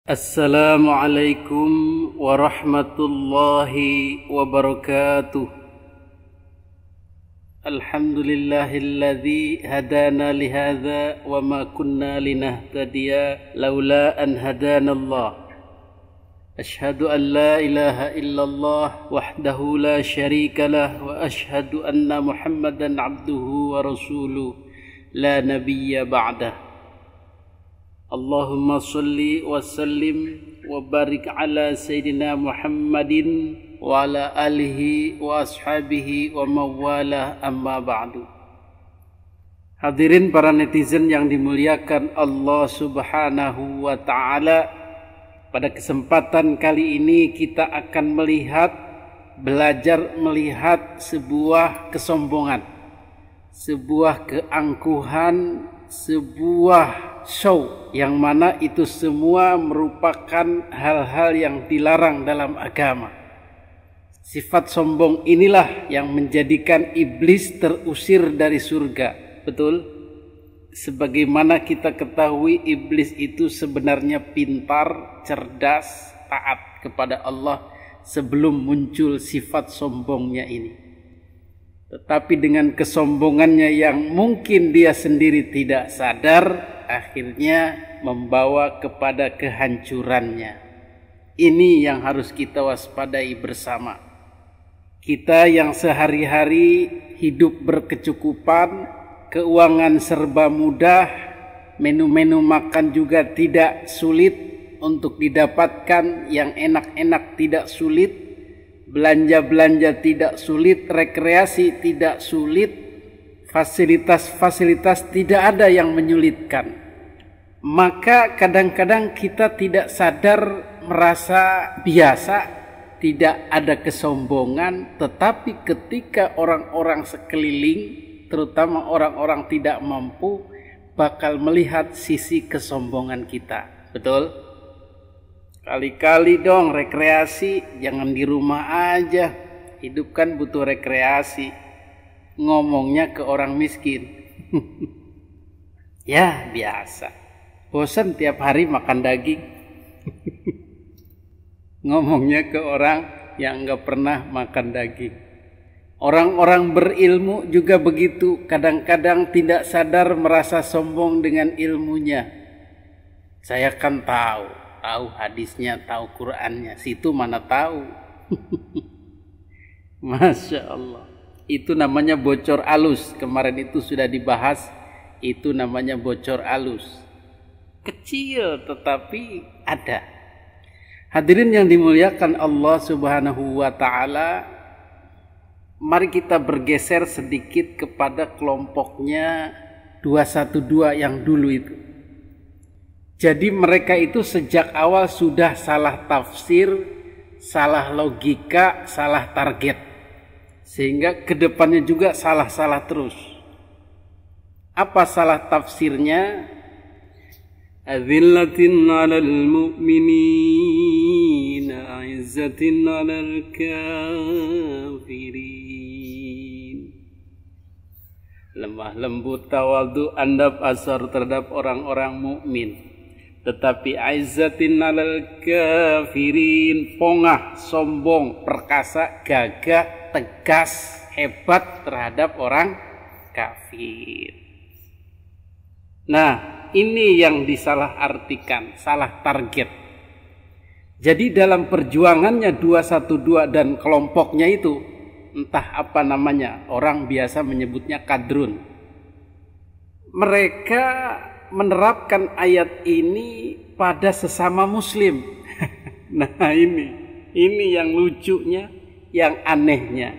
Assalamualaikum warahmatullahi wabarakatuh. Alhamdulillahilladzi hadana lihadza wa ma kunna linahtadiya laula an hadanallah. Ashhadu an la ilaha illallah wahdahu la syarika lah wa ashhadu anna Muhammadan abduhu wa rasuluh la nabiyya ba'dah. Allahumma salli wa sallim wa barik ala Sayyidina Muhammadin wa ala alihi wa ashabihi wa mawalah amma ba'du. Hadirin para netizen yang dimuliakan Allah subhanahu wa ta'ala, pada kesempatan kali ini kita akan belajar melihat sebuah kesombongan, sebuah keangkuhan, sebuah show yang mana itu semua merupakan hal-hal yang dilarang dalam agama. Sifat sombong inilah yang menjadikan iblis terusir dari surga. Betul? Sebagaimana kita ketahui, iblis itu sebenarnya pintar, cerdas, taat kepada Allah sebelum muncul sifat sombongnya ini. Tetapi dengan kesombongannya yang mungkin dia sendiri tidak sadar, akhirnya membawa kepada kehancurannya. Ini yang harus kita waspadai bersama. Kita yang sehari-hari hidup berkecukupan, keuangan serba mudah, menu-menu makan juga tidak sulit untuk didapatkan, yang enak-enak tidak sulit, belanja-belanja tidak sulit, rekreasi tidak sulit, fasilitas-fasilitas tidak ada yang menyulitkan. Maka kadang-kadang kita tidak sadar, merasa biasa, tidak ada kesombongan. Tetapi ketika orang-orang sekeliling, terutama orang-orang tidak mampu, bakal melihat sisi kesombongan kita. Betul? Kali-kali dong rekreasi, jangan di rumah aja. Hidup kan butuh rekreasi. Ngomongnya ke orang miskin. Ya biasa. Bosan tiap hari makan daging. Ngomongnya ke orang yang gak pernah makan daging. Orang-orang berilmu juga begitu. Kadang-kadang tidak sadar merasa sombong dengan ilmunya. Saya kan tahu hadisnya, tahu Qur'annya. Situ mana tahu. Masya Allah. Itu namanya bocor alus. Kemarin itu sudah dibahas. Itu namanya bocor alus. Kecil tetapi ada. Hadirin yang dimuliakan Allah subhanahu wa ta'ala, mari kita bergeser sedikit kepada kelompoknya 212 yang dulu itu. Jadi mereka itu sejak awal sudah salah tafsir, salah logika, salah target. Sehingga kedepannya juga salah-salah terus. Apa salah tafsirnya? Adzillatin 'alal mu'minina 'izzatin 'alal kafirin. Lemah lembut, tawadhu, andap asar terhadap orang-orang mukmin. Tetapi 'izzatin 'alal kafirin, pongah, sombong, perkasa, gagah, tegas, hebat terhadap orang kafir. Nah, ini yang disalah artikan, salah target. Jadi dalam perjuangannya 212 dan kelompoknya itu, entah apa namanya, orang biasa menyebutnya kadrun. Mereka menerapkan ayat ini pada sesama muslim. Nah ini yang lucunya, yang anehnya.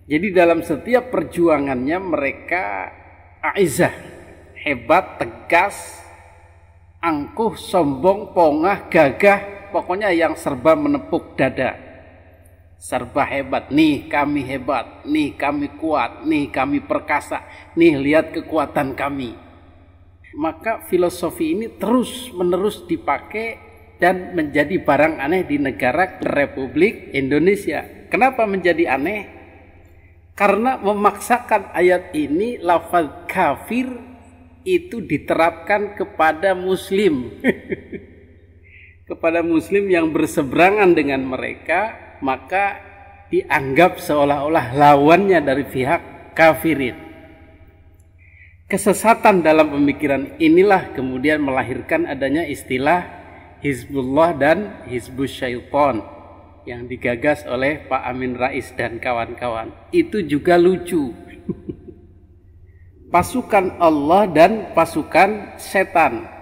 Jadi dalam setiap perjuangannya mereka aizah, hebat, tegas, angkuh, sombong, pongah, gagah, pokoknya yang serba menepuk dada. Serba hebat, nih kami hebat, nih kami kuat, nih kami perkasa, nih lihat kekuatan kami. Maka filosofi ini terus menerus dipakai dan menjadi barang aneh di negara Republik Indonesia. Kenapa menjadi aneh? Karena memaksakan ayat ini, lafaz kafir itu diterapkan kepada muslim. kepada muslim yang berseberangan dengan mereka, maka dianggap seolah-olah lawannya dari pihak kafirin. Kesesatan dalam pemikiran inilah kemudian melahirkan adanya istilah Hizbullah dan Hizbus Syaiton yang digagas oleh Pak Amin Rais dan kawan-kawan. Itu juga lucu. Pasukan Allah dan pasukan setan.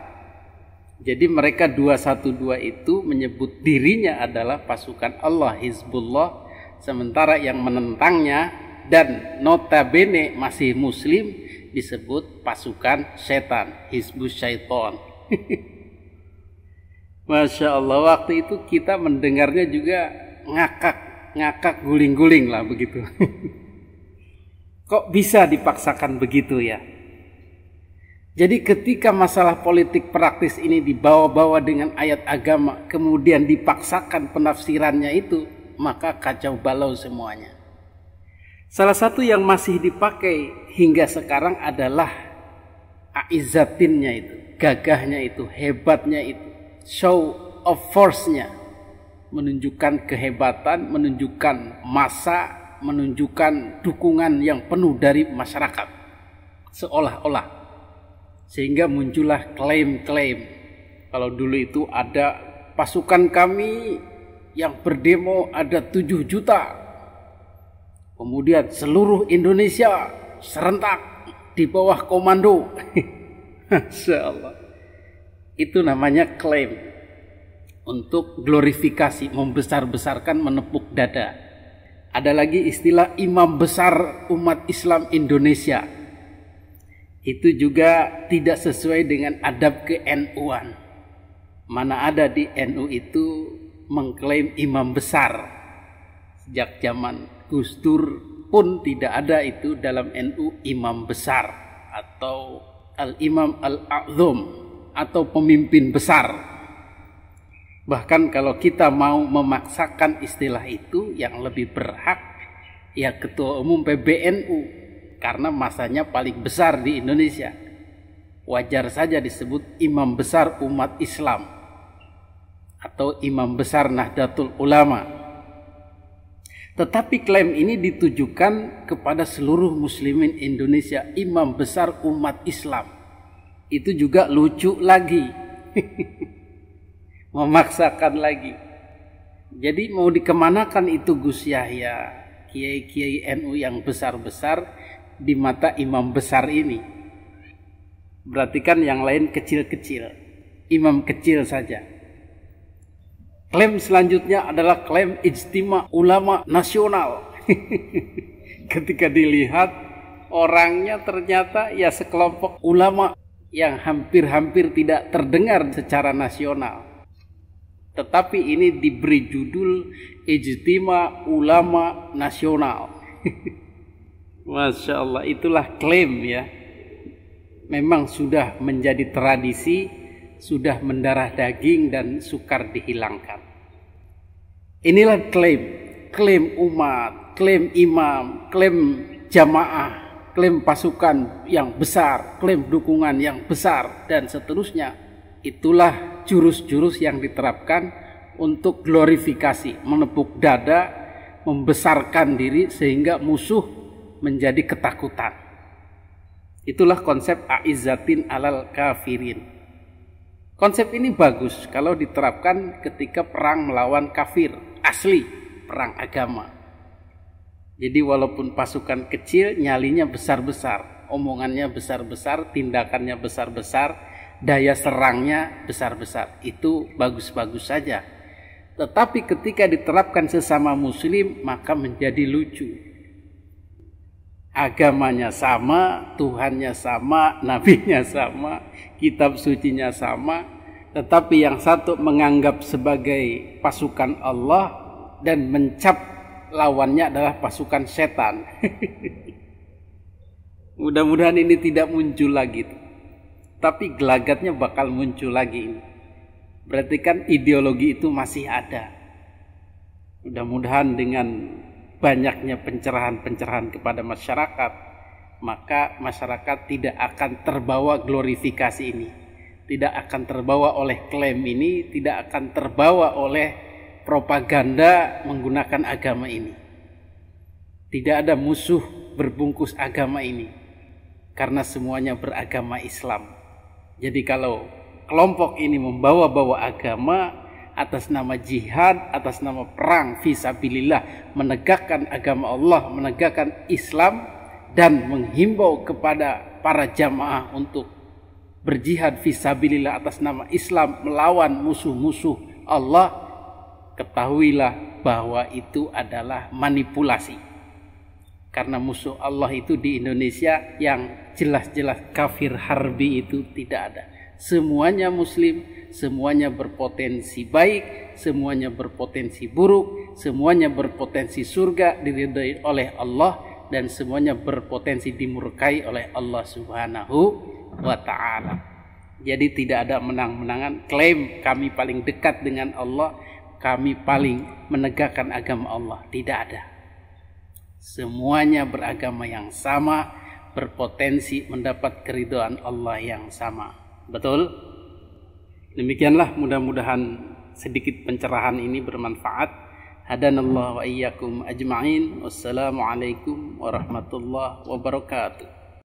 Jadi mereka 212 itu menyebut dirinya adalah pasukan Allah, Hizbullah, sementara yang menentangnya dan notabene masih muslim disebut pasukan setan, Hizbus Syaiton. Masya Allah, waktu itu kita mendengarnya juga ngakak guling-guling lah begitu. Kok bisa dipaksakan begitu ya? Jadi ketika masalah politik praktis ini dibawa-bawa dengan ayat agama, kemudian dipaksakan penafsirannya itu, maka kacau balau semuanya. Salah satu yang masih dipakai hingga sekarang adalah aizzatinnya itu, gagahnya itu, hebatnya itu, show of force-nya, menunjukkan kehebatan, menunjukkan massa, menunjukkan dukungan yang penuh dari masyarakat, seolah-olah. Sehingga muncullah klaim-klaim. Kalau dulu itu ada pasukan kami yang berdemo ada 7 juta. Kemudian seluruh Indonesia serentak di bawah komando. Masya Allah. Itu namanya klaim. Untuk glorifikasi, membesar-besarkan, menepuk dada. Ada lagi istilah imam besar umat Islam Indonesia. Itu juga tidak sesuai dengan adab ke-NU-an. Mana ada di NU itu mengklaim imam besar. Sejak zaman Gus Dur pun tidak ada itu dalam NU imam besar atau al-imam al-a'zam atau pemimpin besar. Bahkan kalau kita mau memaksakan istilah itu, yang lebih berhak ya Ketua Umum PBNU, karena masanya paling besar di Indonesia. Wajar saja disebut imam besar umat Islam atau imam besar Nahdlatul Ulama. Tetapi klaim ini ditujukan kepada seluruh muslimin Indonesia, imam besar umat Islam. Itu juga lucu lagi. Memaksakan lagi. Jadi mau dikemanakan itu Gus Yahya, kiai-kiai NU yang besar-besar di mata imam besar ini? Berarti kan yang lain kecil-kecil, imam kecil saja. Klaim selanjutnya adalah klaim ijtima ulama nasional. Ketika dilihat orangnya ternyata ya sekelompok ulama yang hampir-hampir tidak terdengar secara nasional. Tetapi ini diberi judul Ijtima Ulama Nasional. Masya Allah, itulah klaim ya. Memang sudah menjadi tradisi, sudah mendarah daging dan sukar dihilangkan. Inilah klaim umat, klaim imam, klaim jamaah, klaim pasukan yang besar, klaim dukungan yang besar, dan seterusnya. Itulah jurus-jurus yang diterapkan untuk glorifikasi, menepuk dada, membesarkan diri sehingga musuh menjadi ketakutan. Itulah konsep a'izzatin alal kafirin. Konsep ini bagus kalau diterapkan ketika perang melawan kafir, asli perang agama. Jadi walaupun pasukan kecil, nyalinya besar-besar, omongannya besar-besar, tindakannya besar-besar, daya serangnya besar-besar, itu bagus-bagus saja. Tetapi ketika diterapkan sesama muslim, maka menjadi lucu. Agamanya sama, Tuhannya sama, nabinya sama, kitab sucinya sama, tetapi yang satu menganggap sebagai pasukan Allah dan mencap lawannya adalah pasukan setan. Mudah-mudahan ini tidak muncul lagi, tapi gelagatnya bakal muncul lagi. Berarti kan ideologi itu masih ada. Mudah-mudahan dengan banyaknya pencerahan-pencerahan kepada masyarakat, maka masyarakat tidak akan terbawa glorifikasi ini. tidak akan terbawa oleh klaim ini, tidak akan terbawa oleh propaganda menggunakan agama ini. Tidak ada musuh berbungkus agama ini, karena semuanya beragama Islam. Jadi kalau kelompok ini membawa-bawa agama atas nama jihad, atas nama perang fisabilillah, menegakkan agama Allah, menegakkan Islam, dan menghimbau kepada para jamaah untuk berjihad fisabilillah atas nama Islam melawan musuh-musuh Allah, ketahuilah bahwa itu adalah manipulasi. Karena musuh Allah itu di Indonesia yang jelas-jelas kafir harbi itu tidak ada. Semuanya muslim, semuanya berpotensi baik, semuanya berpotensi buruk, semuanya berpotensi surga diridhai oleh Allah, dan semuanya berpotensi dimurkai oleh Allah Subhanahu wa ta'ala. Jadi tidak ada menang-menangan klaim kami paling dekat dengan Allah, kami paling menegakkan agama Allah. Tidak ada. Semuanya beragama yang sama, berpotensi mendapat keridhaan Allah yang sama. Betul? Demikianlah, mudah-mudahan sedikit pencerahan ini bermanfaat. Hadanallahu wa iyyakum ajma'in. Wassalamualaikum warahmatullahi wabarakatuh.